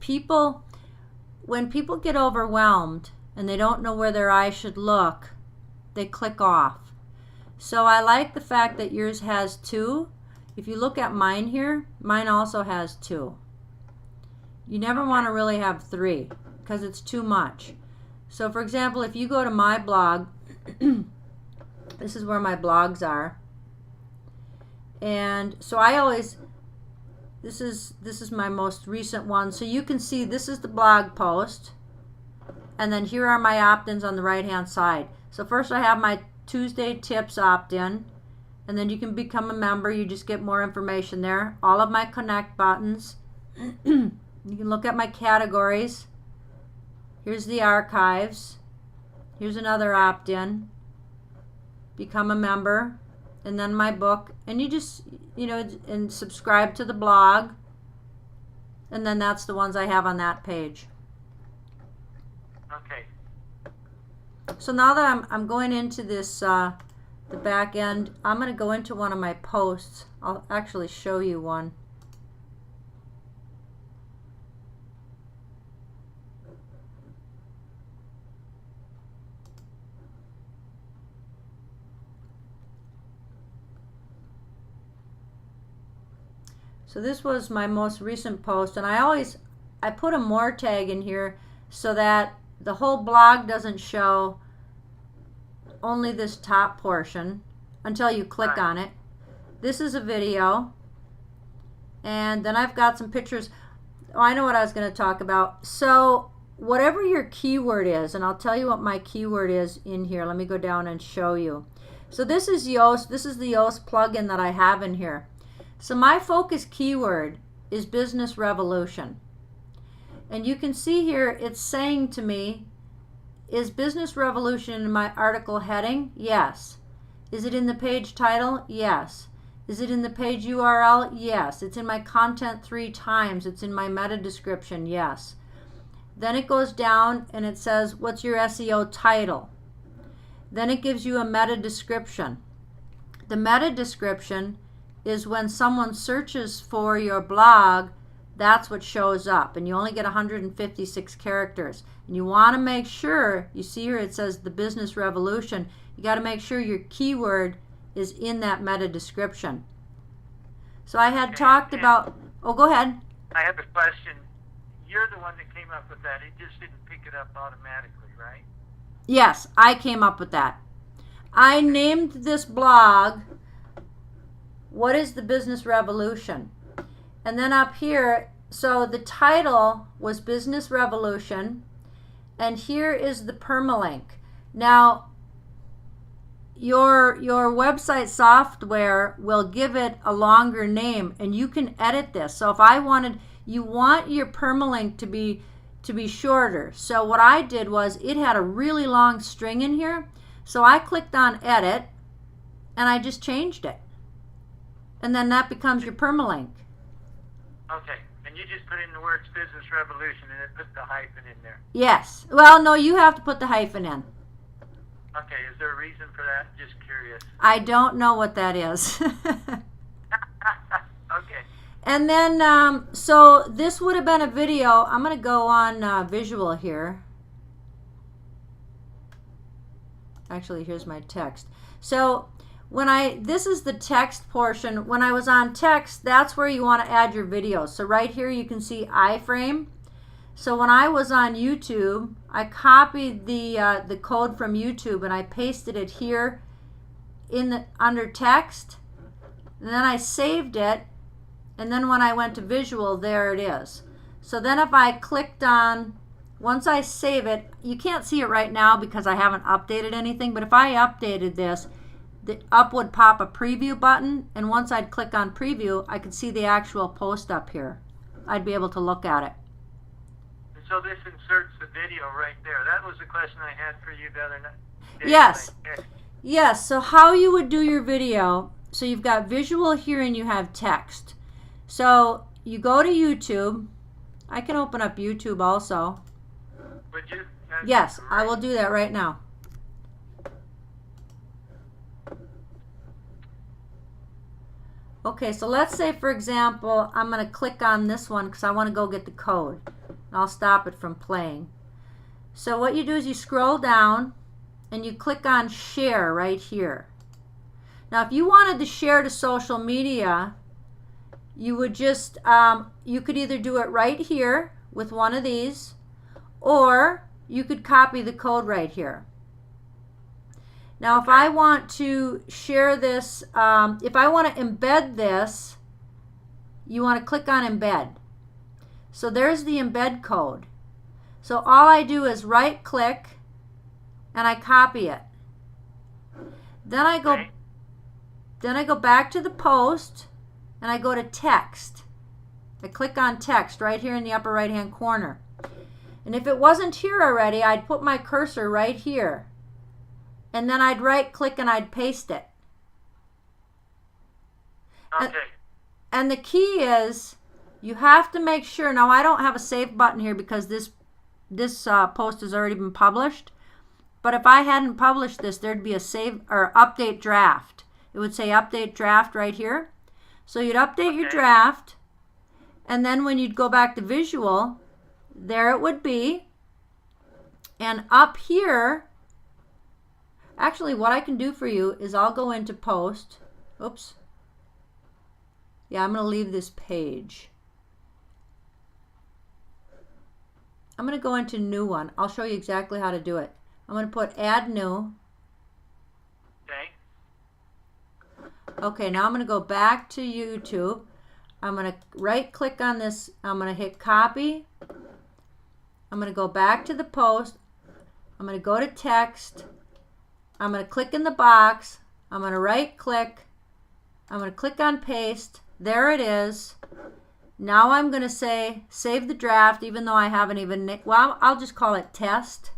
S1: when people get overwhelmed and they don't know where their eyes should look, they click off. So I like the fact that yours has 2. If you look at mine here, mine also has 2. You never want to really have 3 because it's too much. So for example, if you go to my blog, this is where my blogs are. And so I always, this is my most recent one. So you can see this is the blog post. And then here are my opt-ins on the right-hand side. So first I have my Tuesday tips opt-in. And then you can become a member. You just get more information there. All of my connect buttons. You can look at my categories. Here's the archives. Here's another opt-in. Become a member. And then my book. And you just, and subscribe to the blog. And then that's the ones I have on that page.
S2: Okay.
S1: So now that I'm going into this, the back end, I'm going to go into one of my posts. I'll actually show you one. So this was my most recent post, and I put a more tag in here so that the whole blog doesn't show, only this top portion until you click on it. This is a video, and then I've got some pictures. Oh, I know what I was going to talk about. So whatever your keyword is, and I'll tell you what my keyword is in here. Let me go down and show you. So this is Yoast. This is the Yoast plugin that I have in here. So my focus keyword is business revolution. And you can see here it's saying to me, is business revolution in my article heading? Yes. Is it in the page title? Yes. Is it in the page URL? Yes. It's in my content 3 times. It's in my meta description? Yes. Then it goes down and it says, what's your SEO title? Then it gives you a meta description. The meta description is when someone searches for your blog, that's what shows up, and you only get 156 characters. And you want to make sure, you see here it says the business revolution, you got to make sure your keyword is in that meta description. So I had talked about, oh, go ahead.
S2: I have a question. You're the one that came up with that. It just didn't pick it up automatically, right?
S1: Yes, I came up with that. I named this blog, What is the Business Revolution? And then up here, so the title was Business Revolution, and here is the permalink. Now, your website software will give it a longer name, and you can edit this. So if I wanted, you want your permalink to be shorter. So what I did was, it had a really long string in here, so I clicked on edit, and I just changed it. And then that becomes your permalink.
S2: Okay, and you just put in the words Business Revolution and it put the hyphen in there.
S1: Yes. Well, no, you have to put the hyphen in.
S2: Okay, is there a reason for that? Just curious.
S1: I don't know what that is.
S2: Okay.
S1: And then, so this would have been a video. I'm going to go on visual here. Actually, here's my text. So this is the text portion. When I was on text, that's where you want to add your videos. So right here you can see iframe. So when I was on YouTube, I copied the code from YouTube and I pasted it here under text. And then I saved it. And then when I went to visual, there it is. So then if I clicked on, once I save it, you can't see it right now because I haven't updated anything, but if I updated this, up would pop a preview button, and once I'd click on preview, I could see the actual post up here. I'd be able to look at it.
S2: And so this inserts the video right there. That was the question I had for you the other night.
S1: Yes. Yes, so how you would do your video, so you've got visual here and you have text. So you go to YouTube. I can open up YouTube also.
S2: Would you?
S1: Yes, I will do that right now. Okay, so let's say, for example, I'm going to click on this one because I want to go get the code. I'll stop it from playing. So what you do is you scroll down and you click on share right here. Now, if you wanted to share to social media, you would just, you could either do it right here with one of these, or you could copy the code right here. Now, if I want to share this, if I want to embed this, you want to click on embed. So there's the embed code. So all I do is right click and I copy it. Then I go back to the post and I go to text. I click on text right here in the upper right hand corner. And if it wasn't here already, I'd put my cursor right here. And then I'd right click and I'd paste it.
S2: Okay.
S1: And the key is you have to make sure, now I don't have a save button here because this post has already been published. But if I hadn't published this, there'd be a save or update draft. It would say update draft right here. So you'd update your draft, and then when you'd go back to visual, there it would be. And up here, actually what I can do for you is I'll go into post. Oops. Yeah, I'm going to leave this page. I'm going to go into new one. I'll show you exactly how to do it. I'm going to put add new. Okay, now I'm going to go back to YouTube. I'm going to right click on this. I'm going to hit copy. I'm going to go back to the post. I'm going to go to text. I'm going to click in the box. I'm going to right click. I'm going to click on paste. There it is. Now I'm going to say save the draft, even though I haven't even, well, I'll just call it test.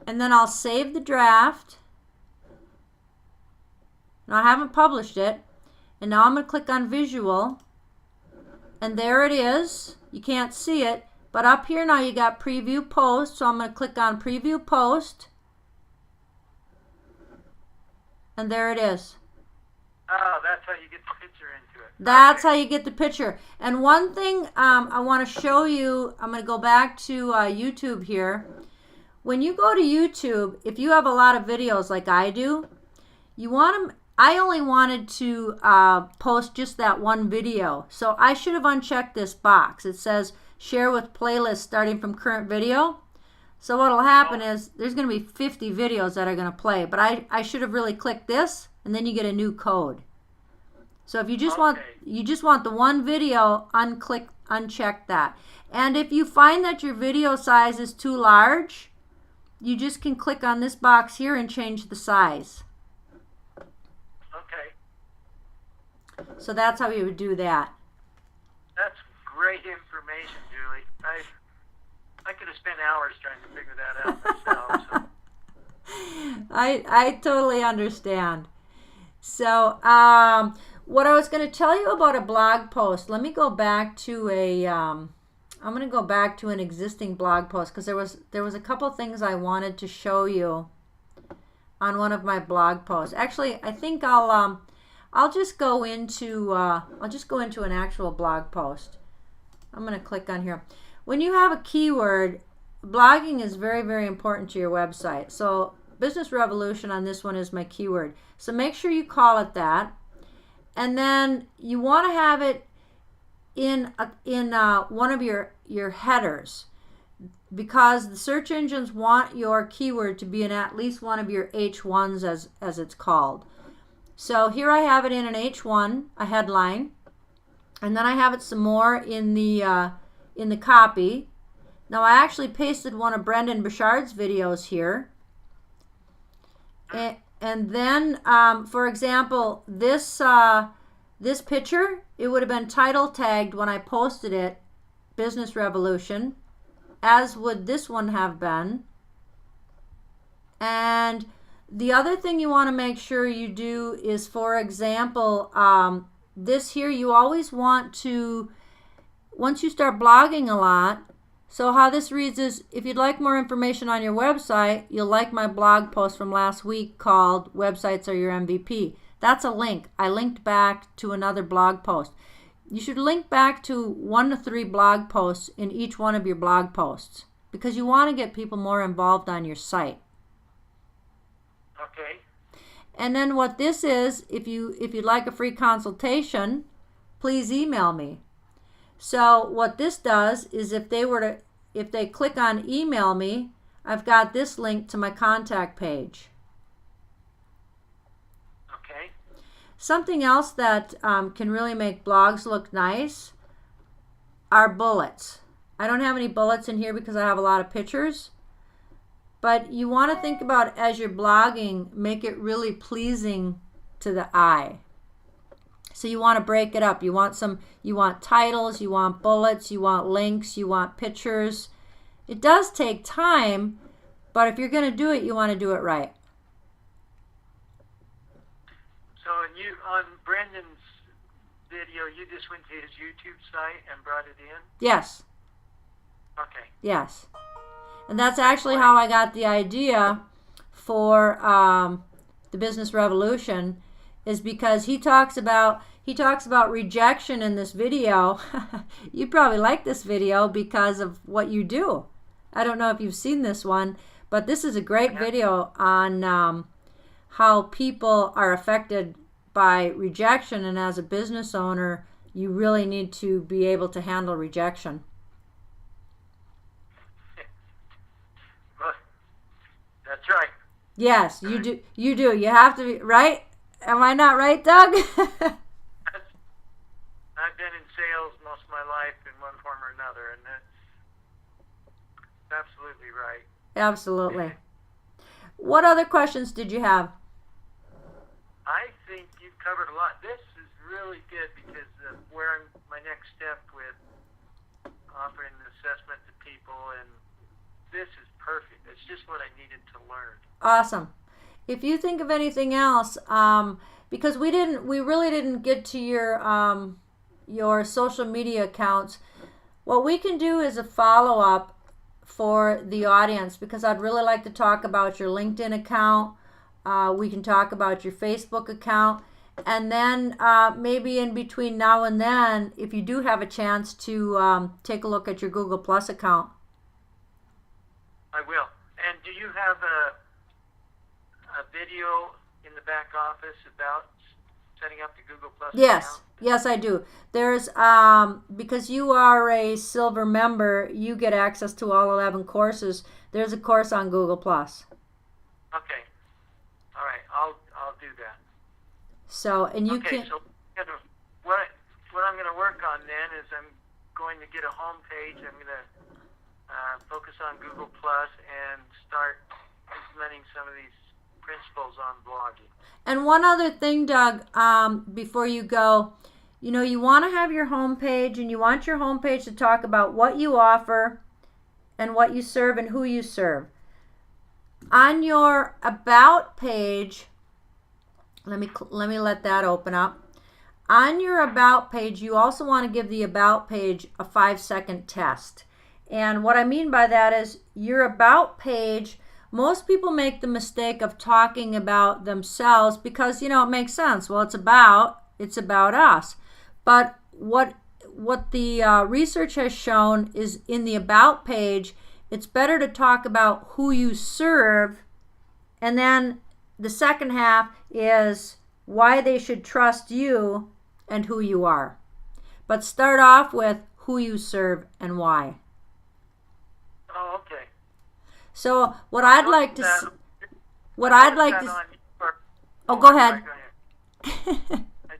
S1: And then I'll save the draft. Now I haven't published it. And now I'm going to click on visual. And there it is. You can't see it. But up here now you got preview post. So I'm going to click on preview post. And there it is.
S2: Oh, that's how you get the picture into it.
S1: That's how you get the picture. And one thing I want to show you, I'm going to go back to YouTube here. When you go to YouTube, if you have a lot of videos like I do, you want them. I only wanted to post just that one video. So I should have unchecked this box. It says share with playlist starting from current video. So what will happen is there's going to be 50 videos that are going to play. But I should have really clicked this, and then you get a new code. So if you just want the one video, uncheck that. And if you find that your video size is too large, you just can click on this box here and change the size.
S2: Okay.
S1: So that's how you would do that.
S2: That's great information, Julie. I could have spent hours trying to figure that out myself. So.
S1: I totally understand. So what I was going to tell you about a blog post, let me go back to I'm going to go back to an existing blog post because there was a couple things I wanted to show you on one of my blog posts. Actually, I think I'll just go into an actual blog post. I'm going to click on here. When you have a keyword, blogging is very, very important to your website. So Business Revolution on this one is my keyword. So make sure you call it that. And then you want to have it in one of your headers, because the search engines want your keyword to be in at least one of your H1s, as it's called. So here I have it in an H1, a headline, and then I have it some more in the copy. Now I actually pasted one of Brendan Burchard's videos here. And then, for example, this picture, it would have been title tagged when I posted it, Business Revolution, as would this one have been. And the other thing you want to make sure you do is, for example, this here, you always want to, once you start blogging a lot, so how this reads is, if you'd like more information on your website, you'll like my blog post from last week called Websites Are Your MVP. That's a link. I linked back to another blog post. You should link back to 1 to 3 blog posts in each one of your blog posts because you want to get people more involved on your site.
S2: Okay.
S1: And then what this is, if you'd like a free consultation, please email me. So what this does is if they click on email me, I've got this link to my contact page.
S2: Okay.
S1: Something else that can really make blogs look nice are bullets. I don't have any bullets in here because I have a lot of pictures, but you want to think about, as you're blogging, make it really pleasing to the eye. So you want to break it up. You want titles, you want bullets, you want links, you want pictures. It does take time, but if you're going to do it, you want to do it right.
S2: So on Brendan's video, you just went to his YouTube site and brought it in?
S1: Yes.
S2: Okay.
S1: Yes. And that's actually how I got the idea for the Business Revolution, is because he talks about rejection in this video. You probably like this video because of what you do. I don't know if you've seen this one, but this is a great video on how people are affected by rejection, and as a business owner, you really need to be able to handle rejection.
S2: Well, that's right.
S1: Yes, you do. You do. You have to be right. Am I not right, Doug?
S2: I've been in sales most of my life in one form or another, and that's absolutely right.
S1: Absolutely. What other questions did you have?
S2: I think you've covered a lot. This is really good because where my next step with offering an assessment to people, and this is perfect. It's just what I needed to learn.
S1: Awesome. If you think of anything else, because we really didn't get to your social media accounts, what we can do is a follow-up for the audience, because I'd really like to talk about your LinkedIn account. We can talk about your Facebook account, and then maybe in between now and then, if you do have a chance to take a look at your Google Plus account.
S2: I will. And do you have a video in the back office about setting up the Google Plus
S1: Yes.
S2: account?
S1: Yes, I do. There's because you are a silver member, you get access to all 11 courses. There's a course on Google Plus.
S2: Okay. All right. I'll do that.
S1: So, and you
S2: okay,
S1: can.
S2: so what I'm going to work on then is I'm going to get a home page. I'm going to focus on Google Plus and start implementing some of these principles on blogging.
S1: And one other thing, Doug, before you go, you want to have your home page, and you want your home page to talk about what you offer and what you serve and who you serve. On your About page, let me let that open up. on your About page, you also want to give the About page a 5-second test. And what I mean by that is your About page, most people make the mistake of talking about themselves because, it makes sense. Well, it's about us. But what the research has shown is in the About page, it's better to talk about who you serve, and then the second half is why they should trust you and who you are. But start off with who you serve and why.
S2: Oh, okay.
S1: So what I'd like to see, oh, go ahead.
S2: I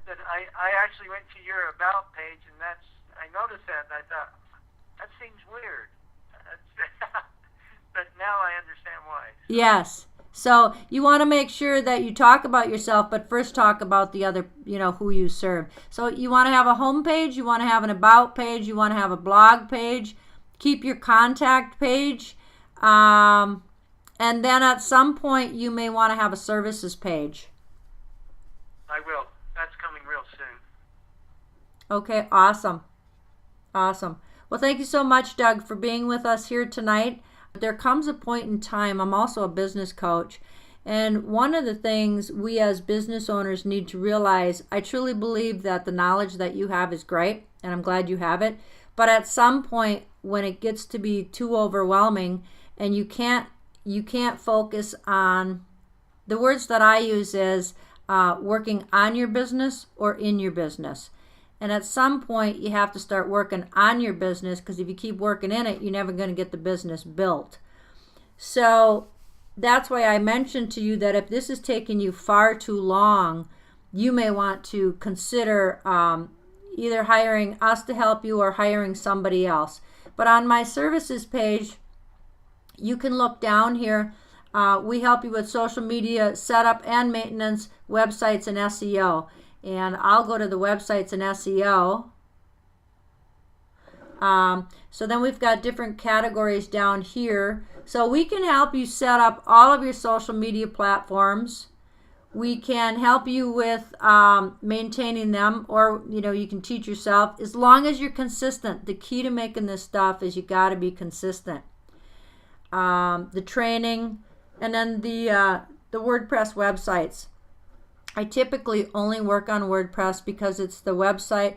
S2: said I actually went to your About page, and I noticed that, and I thought, that seems weird. But now I understand why.
S1: Yes. So you want to make sure that you talk about yourself, but first talk about the other, who you serve. So you want to have a home page, you want to have an About page, you want to have a blog page, keep your contact page, and then at some point you may want to have a services page.
S2: I will. That's coming real soon.
S1: Okay, awesome. Well, thank you so much, Doug, for being with us here tonight. There comes a point in time, I'm also a business coach, and one of the things we as business owners need to realize, I truly believe that the knowledge that you have is great, and I'm glad you have it, but at some point when it gets to be too overwhelming and you can't focus on, the words that I use is working on your business or in your business. And at some point, you have to start working on your business, because if you keep working in it, you're never going to get the business built. So that's why I mentioned to you that if this is taking you far too long, you may want to consider either hiring us to help you or hiring somebody else. But on my services page, you can look down here. We help you with social media setup and maintenance, websites, and SEO. And I'll go to the websites and SEO. So then we've got different categories down here. So we can help you set up all of your social media platforms. We can help you with maintaining them, or you can teach yourself, as long as you're consistent. The key to making this stuff is you got to be consistent. The training, and then the WordPress websites. I typically only work on WordPress because it's the website.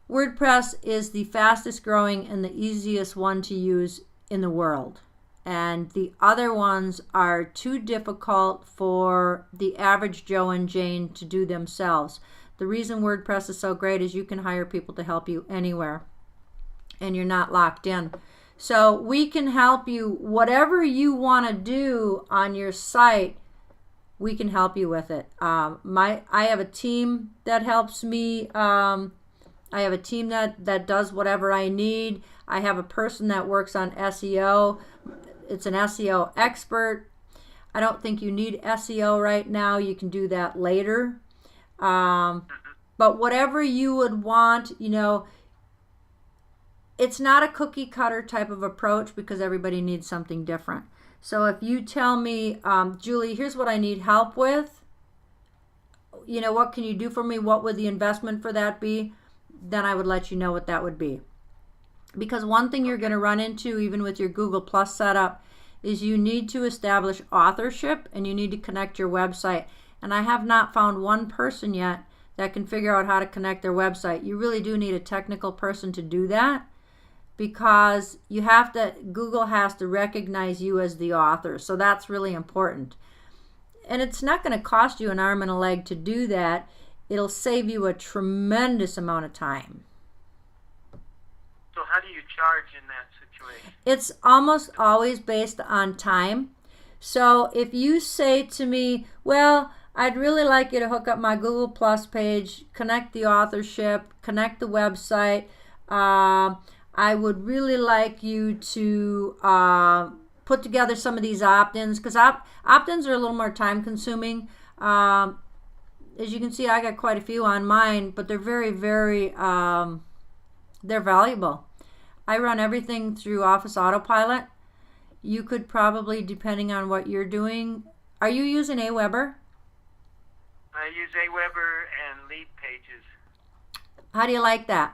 S1: WordPress is the fastest growing and the easiest one to use in the world. And the other ones are too difficult for the average Joe and Jane to do themselves. The reason WordPress is so great is you can hire people to help you anywhere, and you're not locked in. So we can help you, whatever you want to do on your site, we can help you with it. I have a team that helps me. I have a team that does whatever I need. I have a person that works on SEO. It's an SEO expert. I don't think you need SEO right now. You can do that later. But whatever you would want, it's not a cookie cutter type of approach, because everybody needs something different. So if you tell me, Julie, here's what I need help with, what can you do for me? What would the investment for that be? Then I would let you know what that would be. Because one thing you're going to run into, even with your Google Plus setup, is you need to establish authorship and you need to connect your website. And I have not found one person yet that can figure out how to connect their website. You really do need a technical person to do that, because Google has to recognize you as the author. So that's really important. And it's not going to cost you an arm and a leg to do that. It'll save you a tremendous amount of time.
S2: So how do you charge in that situation?
S1: It's almost always based on time. So if you say to me, well, I'd really like you to hook up my Google Plus page, connect the authorship, connect the website, I would really like you to put together some of these opt-ins, because opt-ins are a little more time consuming. As you can see, I got quite a few on mine, but they're very, very, they're valuable. I run everything through Office Autopilot. You could probably, depending on what you're doing, are you using Aweber?
S2: I use Aweber and Lead Pages.
S1: How do you like that?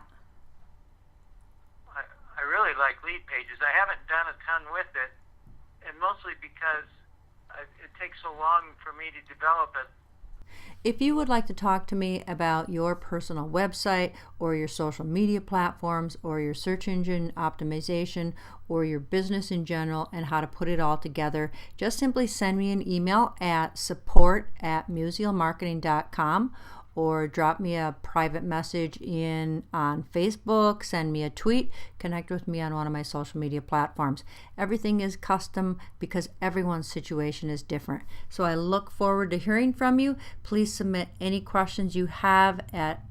S2: I really like Lead Pages. I haven't done a ton with it, and mostly because it takes so long for me to develop it.
S1: If you would like to talk to me about your personal website or your social media platforms or your search engine optimization or your business in general and how to put it all together, just simply send me an email at support@musialmarketing.com or drop me a private message on Facebook, send me a tweet, connect with me on one of my social media platforms. Everything is custom because everyone's situation is different. So I look forward to hearing from you. Please submit any questions you have at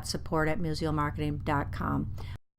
S1: support@musialmarketing.com.